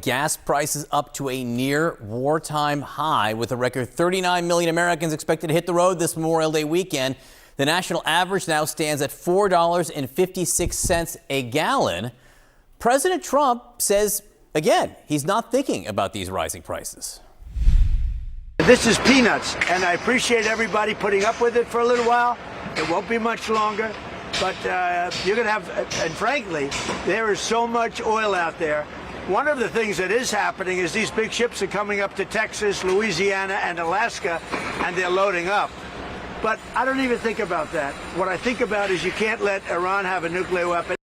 Gas prices up to a near wartime high, with a record 39 million Americans expected to hit the road this Memorial Day weekend. The national average now stands at $4.56 a gallon. President Trump says, again, he's not thinking about these rising prices. This is peanuts, and I appreciate everybody putting up with it for a little while. It won't be much longer, but you're going to have, and frankly, there is so much oil out there. One of the things that is happening is these big ships are coming up to Texas, Louisiana, and Alaska, and they're loading up. But I don't even think about that. What I think about is you can't let Iran have a nuclear weapon.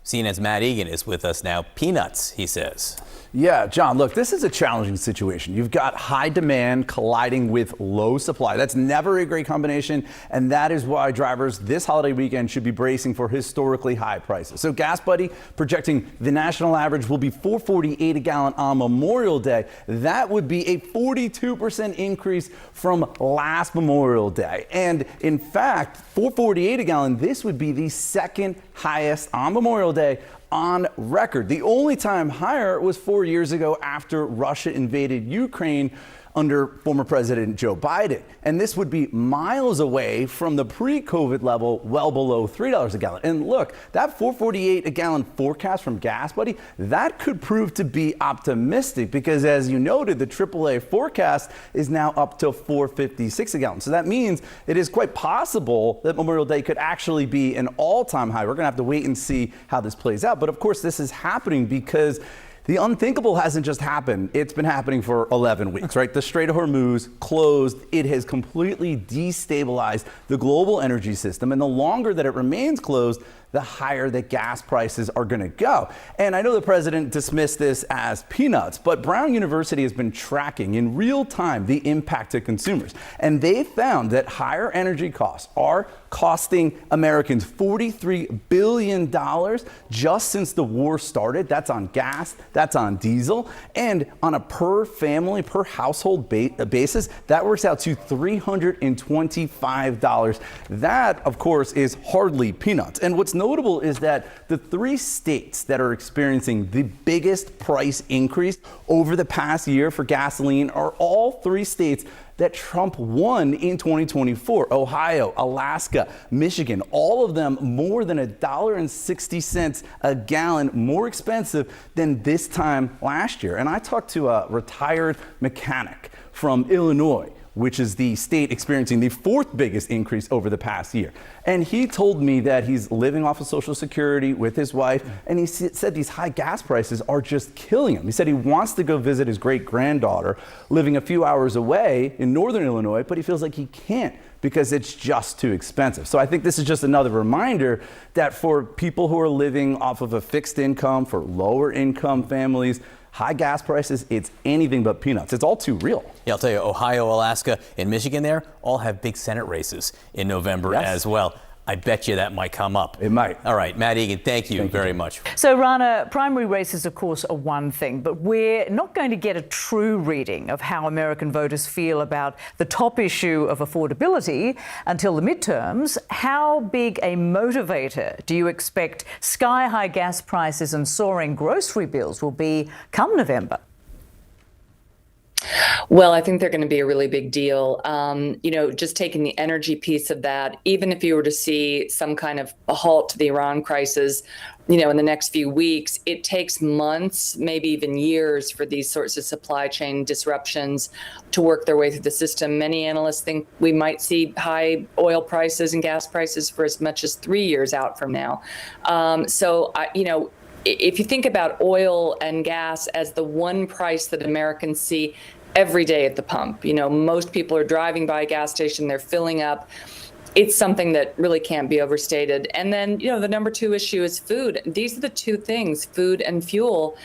CNN's Matt Egan is with us now. Peanuts, he says. Yeah, John, look, this is a challenging situation. You've got high demand colliding with low supply. That's never a great combination, and that is why drivers this holiday weekend should be bracing for historically high prices. So GasBuddy projecting the national average will be $4.48 a gallon on Memorial Day. That would be a 42% increase from last Memorial Day. And in fact, $4.48 a gallon, this would be the second highest on Memorial Day on record. The only time higher was 4 years ago after Russia invaded Ukraine under former President Joe Biden. And this would be miles away from the pre-COVID level, well below $3 a gallon. And look, that $4.48 a gallon forecast from GasBuddy, that could prove to be optimistic because, as you noted, the AAA forecast is now up to $4.56 a gallon. So that means it is quite possible that Memorial Day could actually be an all-time high. We're going to have to wait and see how this plays out. But of course, this is happening because the unthinkable hasn't just happened. It's been happening for 11 weeks, right? The Strait of Hormuz closed. It has completely destabilized the global energy system. And the longer that it remains closed, the higher that gas prices are going to go. And I know the president dismissed this as peanuts, but Brown University has been tracking in real time the impact to consumers. And they found that higher energy costs are costing Americans $43 billion just since the war started. That's on gas, that's on diesel, and on a per family, per household basis, that works out to $325. That, of course, is hardly peanuts. And what's notable is that the 3 states that are experiencing the biggest price increase over the past year for gasoline are all 3 states that Trump won in 2024. Ohio, Alaska, Michigan, all of them more than $1.60 a gallon more expensive than this time last year. And I talked to a retired mechanic from Illinois, which is the state experiencing the 4th biggest increase over the past year. And he told me that he's living off of Social Security with his wife, and he said these high gas prices are just killing him. He said he wants to go visit his great-granddaughter living a few hours away in northern Illinois, but he feels like he can't because it's just too expensive. So I think this is just another reminder that for people who are living off of a fixed income, for lower income families, high gas prices, it's anything but peanuts. It's all too real. Yeah, I'll tell you, Ohio, Alaska, and Michigan there all have big Senate races in November as well. I bet you that might come up. It might. All right, Matt Egan, thank you very much. So, Rana, primary races, of course, are one thing, but we're not going to get a true reading of how American voters feel about the top issue of affordability until the midterms. How big a motivator do you expect sky-high gas prices and soaring grocery bills will be come November? Well, I think they're going to be a really big deal. Just taking the energy piece of that, even if you were to see some kind of a halt to the Iran crisis, in the next few weeks, it takes months, maybe even years for these sorts of supply chain disruptions to work their way through the system. Many analysts think we might see high oil prices and gas prices for as much as 3 years out from now. If you think about oil and gas as the one price that Americans see every day at the pump, most people are driving by a gas station, they're filling up. It's something that really can't be overstated. And then, the number 2 issue is food. These are the 2 things, food and fuel,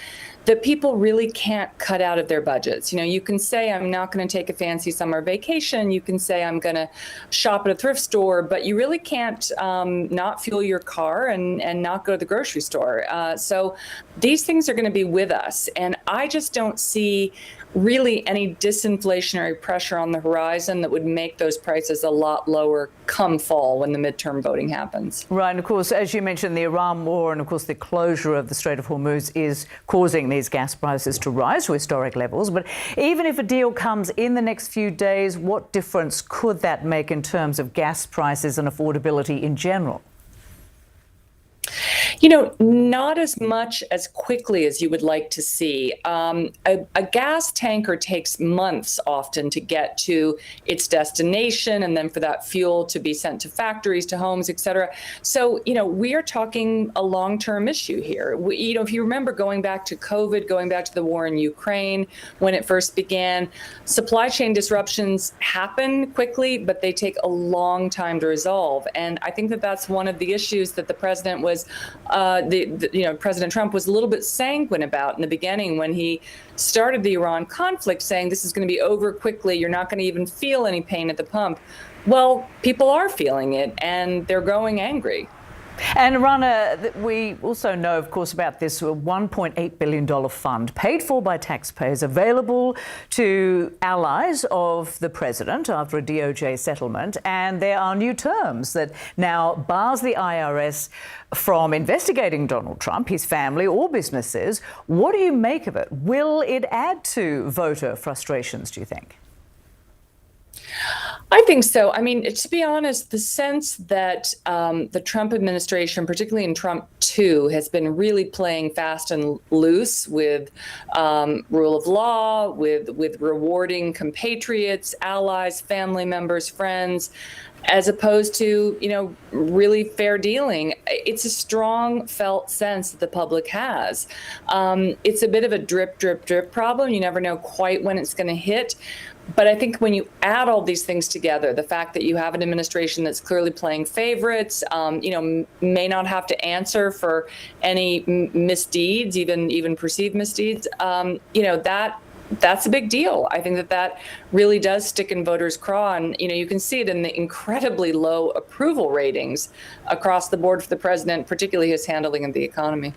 that people really can't cut out of their budgets. You can say, I'm not going to take a fancy summer vacation. You can say, I'm going to shop at a thrift store, but you really can't not fuel your car and not go to the grocery store. So these things are going to be with us. And I just don't see really any disinflationary pressure on the horizon that would make those prices a lot lower come fall when the midterm voting happens. Right, and of course, as you mentioned, the Iran war and of course the closure of the Strait of Hormuz is causing these gas prices to rise to historic levels. But even if a deal comes in the next few days, what difference could that make in terms of gas prices and affordability in general? Not as much as quickly as you would like to see. A gas tanker takes months often to get to its destination, and then for that fuel to be sent to factories, to homes, et cetera. So, we are talking a long-term issue here. If you remember going back to COVID, going back to the war in Ukraine, when it first began, supply chain disruptions happen quickly, but they take a long time to resolve. And I think that that's one of the issues that the president was President Trump was a little bit sanguine about in the beginning when he started the Iran conflict, saying this is going to be over quickly. You're not going to even feel any pain at the pump. Well, people are feeling it, and they're growing angry. And Rana, we also know, of course, about this $1.8 billion fund paid for by taxpayers available to allies of the president after a DOJ settlement. And there are new terms that now bars the IRS from investigating Donald Trump, his family or businesses. What do you make of it? Will it add to voter frustrations, do you think? I think so. I mean, to be honest, the sense that the Trump administration, particularly in Trump 2, has been really playing fast and loose with rule of law, with rewarding compatriots, allies, family members, friends, as opposed to, really fair dealing. It's a strong felt sense that the public has. It's a bit of a drip, drip, drip problem. You never know quite when it's going to hit. But I think when you add all these things together, the fact that you have an administration that's clearly playing favorites, may not have to answer for any misdeeds, even perceived misdeeds, that's a big deal. I think that really does stick in voters' craw. And, you can see it in the incredibly low approval ratings across the board for the president, particularly his handling of the economy.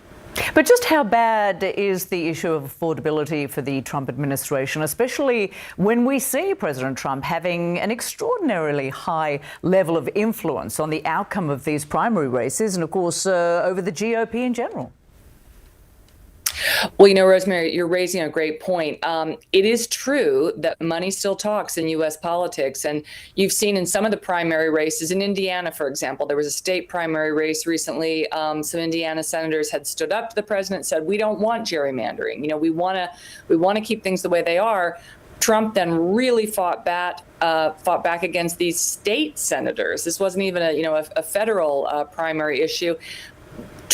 But just how bad is the issue of affordability for the Trump administration, especially when we see President Trump having an extraordinarily high level of influence on the outcome of these primary races and, of course, over the GOP in general? Well, Rosemary, you're raising a great point. It is true that money still talks in U.S. politics. And you've seen in some of the primary races in Indiana, for example, there was a state primary race recently. Some Indiana senators had stood up to the president and said, we don't want gerrymandering. We want to keep things the way they are. Trump then really fought back against these state senators. This wasn't even a federal primary issue.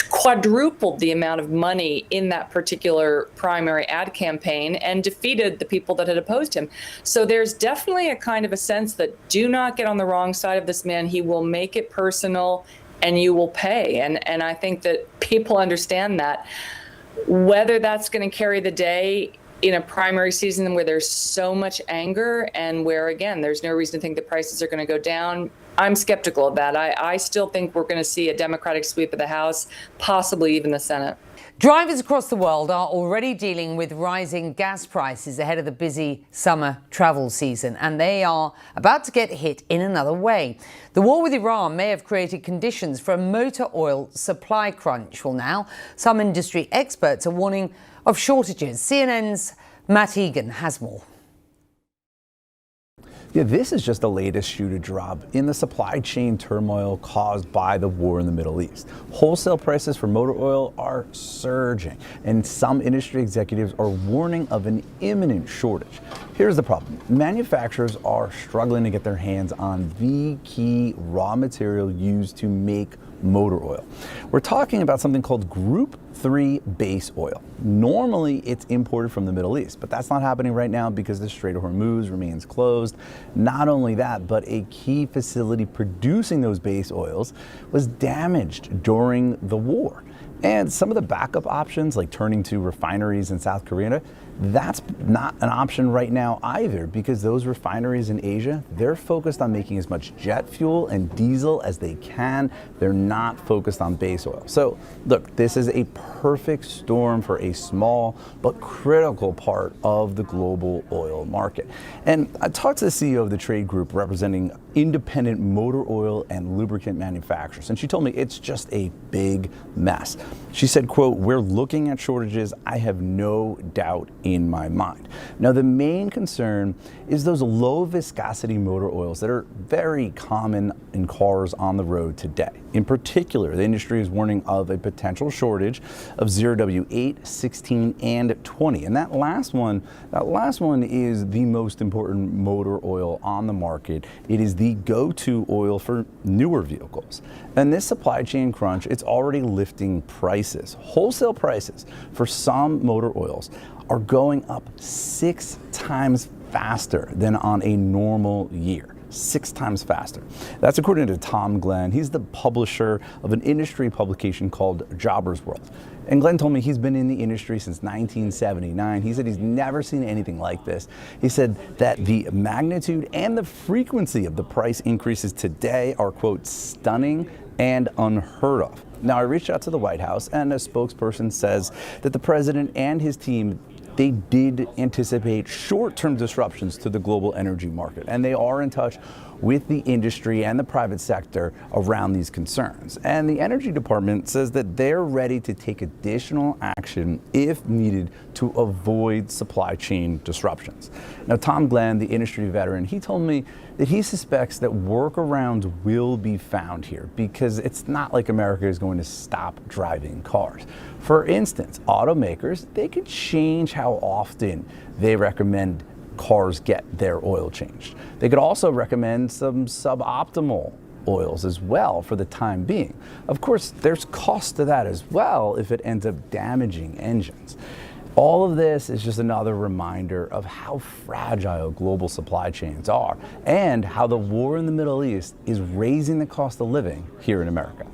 Quadrupled the amount of money in that particular primary ad campaign and defeated the people that had opposed him. So there's definitely a kind of a sense that do not get on the wrong side of this man. He will make it personal and you will pay. And I think that people understand that. Whether that's going to carry the day in a primary season where there's so much anger and where, again, there's no reason to think the prices are going to go down, I'm skeptical of that. I still think we're going to see a Democratic sweep of the House, possibly even the Senate. Drivers across the world are already dealing with rising gas prices ahead of the busy summer travel season, and they are about to get hit in another way. The war with Iran may have created conditions for a motor oil supply crunch. Well, now some industry experts are warning of shortages. CNN's Matt Egan has more. Yeah, this is just the latest shoe to drop in the supply chain turmoil caused by the war in the Middle East. Wholesale prices for motor oil are surging, and some industry executives are warning of an imminent shortage. Here's the problem. Manufacturers are struggling to get their hands on the key raw material used to make motor oil. We're talking about something called Group 3 base oil. Normally it's imported from the Middle East, but that's not happening right now because the Strait of Hormuz remains closed. Not only that, but a key facility producing those base oils was damaged during the war. And some of the backup options, like turning to refineries in South Korea, that's not an option right now either, because those refineries in Asia, they're focused on making as much jet fuel and diesel as they can. They're not focused on base oil. So look, this is a perfect storm for a small but critical part of the global oil market. And I talked to the CEO of the trade group representing independent motor oil and lubricant manufacturers, and she told me it's just a big mess. She said, quote, "We're looking at shortages. I have no doubt in my mind." Now, the main concern is those low viscosity motor oils that are very common in cars on the road today. In particular, the industry is warning of a potential shortage of 0W8, 16, and 20. And that last one is the most important motor oil on the market. It is the go-to oil for newer vehicles. And this supply chain crunch, it's already lifting prices. Wholesale prices for some motor oils are going up 6 times faster than on a normal year. 6 times faster. That's according to Tom Glenn. He's the publisher of an industry publication called Jobber's World. And Glenn told me he's been in the industry since 1979. He said he's never seen anything like this. He said that the magnitude and the frequency of the price increases today are, quote, stunning and unheard of. Now, I reached out to the White House, and a spokesperson says that the president and his team, they did anticipate short-term disruptions to the global energy market, and they are in touch with the industry and the private sector around these concerns. And the Energy Department says that they're ready to take additional action if needed to avoid supply chain disruptions. Now, Tom Glenn, the industry veteran, he told me that he suspects that workarounds will be found here, because it's not like America is going to stop driving cars. For instance, automakers, they could change how often they recommend cars get their oil changed. They could also recommend some suboptimal oils as well for the time being. Of course, there's cost to that as well if it ends up damaging engines. All of this is just another reminder of how fragile global supply chains are and how the war in the Middle East is raising the cost of living here in America.